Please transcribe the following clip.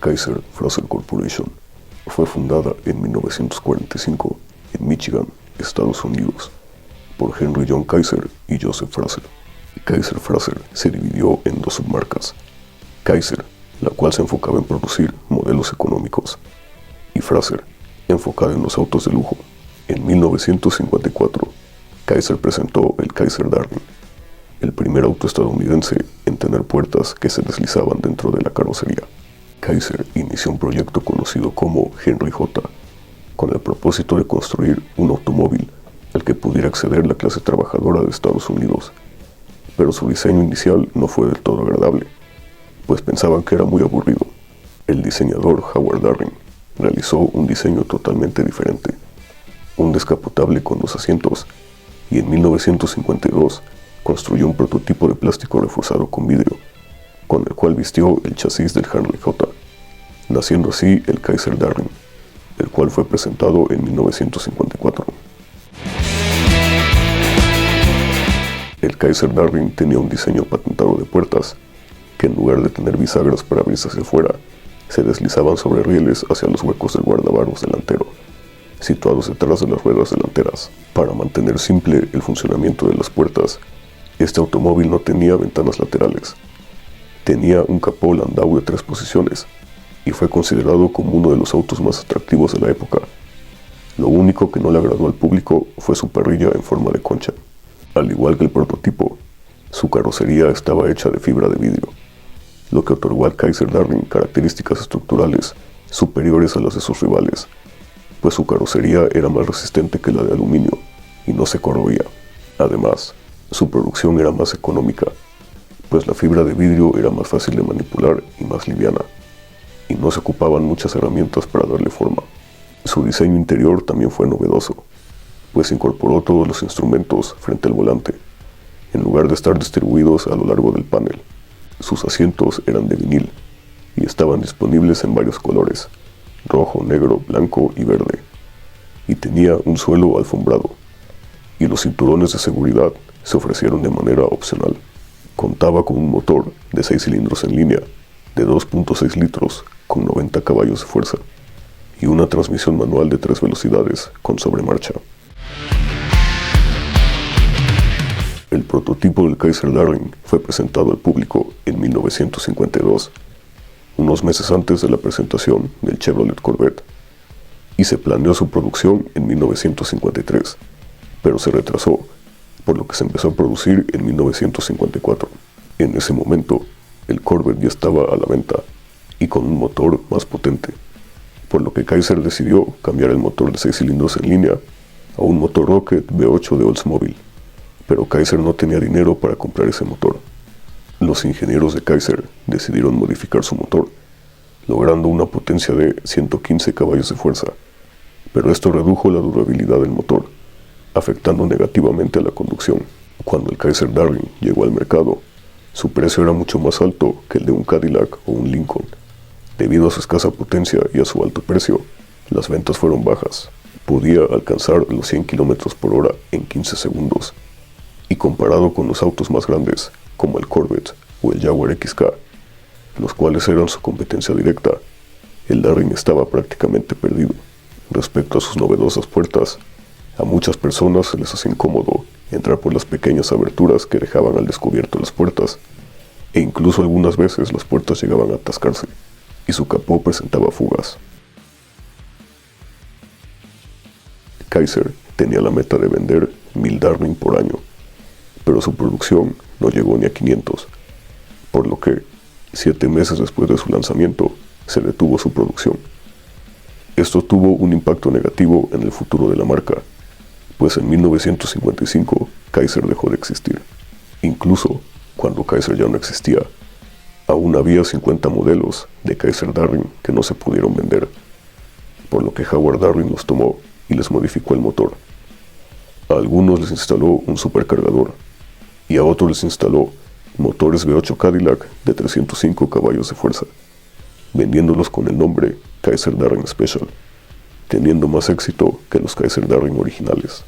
Kaiser Frazer Corporation fue fundada en 1945 en Michigan, Estados Unidos, por Henry John Kaiser y Joseph Frazer. Kaiser Frazer se dividió en dos submarcas: Kaiser, la cual se enfocaba en producir modelos económicos, y Frazer, enfocada en los autos de lujo. En 1954, Kaiser presentó el Kaiser Darling, el primer auto estadounidense en tener puertas que se deslizaban dentro de la carrocería. Kaiser inició un proyecto conocido como Henry J, con el propósito de construir un automóvil al que pudiera acceder la clase trabajadora de Estados Unidos. Pero su diseño inicial no fue del todo agradable, pues pensaban que era muy aburrido. El diseñador Howard Darling realizó un diseño totalmente diferente, un descapotable con 2 asientos, y en 1952 construyó un prototipo de plástico reforzado con vidrio, con el cual vistió el chasis del Henry J, naciendo así el Kaiser Darling, el cual fue presentado en 1954. El Kaiser Darling tenía un diseño patentado de puertas, que en lugar de tener bisagras para abrirse hacia afuera, se deslizaban sobre rieles hacia los huecos del guardabarros delantero, situados detrás de las ruedas delanteras. Para mantener simple el funcionamiento de las puertas, este automóvil no tenía ventanas laterales. Tenía un capó Landau de 3 posiciones, y fue considerado como uno de los autos más atractivos de la época. Lo único que no le agradó al público fue su parrilla en forma de concha. Al igual que el prototipo, su carrocería estaba hecha de fibra de vidrio, lo que otorgó al Kaiser Darling características estructurales superiores a las de sus rivales, pues su carrocería era más resistente que la de aluminio y no se corroía. Además, su producción era más económica, pues la fibra de vidrio era más fácil de manipular y más liviana, y no se ocupaban muchas herramientas para darle forma. Su diseño interior también fue novedoso, pues incorporó todos los instrumentos frente al volante, en lugar de estar distribuidos a lo largo del panel. Sus asientos eran de vinil y estaban disponibles en varios colores: rojo, negro, blanco y verde, y tenía un suelo alfombrado, y los cinturones de seguridad se ofrecieron de manera opcional. Contaba con un motor de 6 cilindros en línea de 2.6 litros con 90 caballos de fuerza y una transmisión manual de 3 velocidades con sobremarcha. El prototipo del Kaiser Darling fue presentado al público en 1952, unos meses antes de la presentación del Chevrolet Corvette, y se planeó su producción en 1953, pero se retrasó, por lo que se empezó a producir en 1954. En ese momento, el Corvette ya estaba a la venta, y con un motor más potente, por lo que Kaiser decidió cambiar el motor de 6 cilindros en línea a un motor Rocket V8 de Oldsmobile, pero Kaiser no tenía dinero para comprar ese motor. Los ingenieros de Kaiser decidieron modificar su motor, logrando una potencia de 115 caballos de fuerza, pero esto redujo la durabilidad del motor, afectando negativamente a la conducción. Cuando el Kaiser Darling llegó al mercado, su precio era mucho más alto que el de un Cadillac o un Lincoln. Debido a su escasa potencia y a su alto precio, las ventas fueron bajas. Podía alcanzar los 100 km por hora en 15 segundos, y comparado con los autos más grandes, como el Corvette o el Jaguar XK, los cuales eran su competencia directa, el Darling estaba prácticamente perdido. Respecto a sus novedosas puertas, a muchas personas se les hacía incómodo entrar por las pequeñas aberturas que dejaban al descubierto las puertas, e incluso algunas veces las puertas llegaban a atascarse, y su capó presentaba fugas. Kaiser tenía la meta de vender 1000 Darling por año, pero su producción no llegó ni a 500, por lo que 7 meses después de su lanzamiento se detuvo su producción. Esto tuvo un impacto negativo en el futuro de la marca, pues en 1955 Kaiser dejó de existir. Incluso cuando Kaiser ya no existía, aún había 50 modelos de Kaiser Darling que no se pudieron vender, por lo que Howard Darling los tomó y les modificó el motor. A algunos les instaló un supercargador, y a otros les instaló motores V8 Cadillac de 305 caballos de fuerza, vendiéndolos con el nombre Kaiser Darling Special, teniendo más éxito que los Kaiser Darling originales.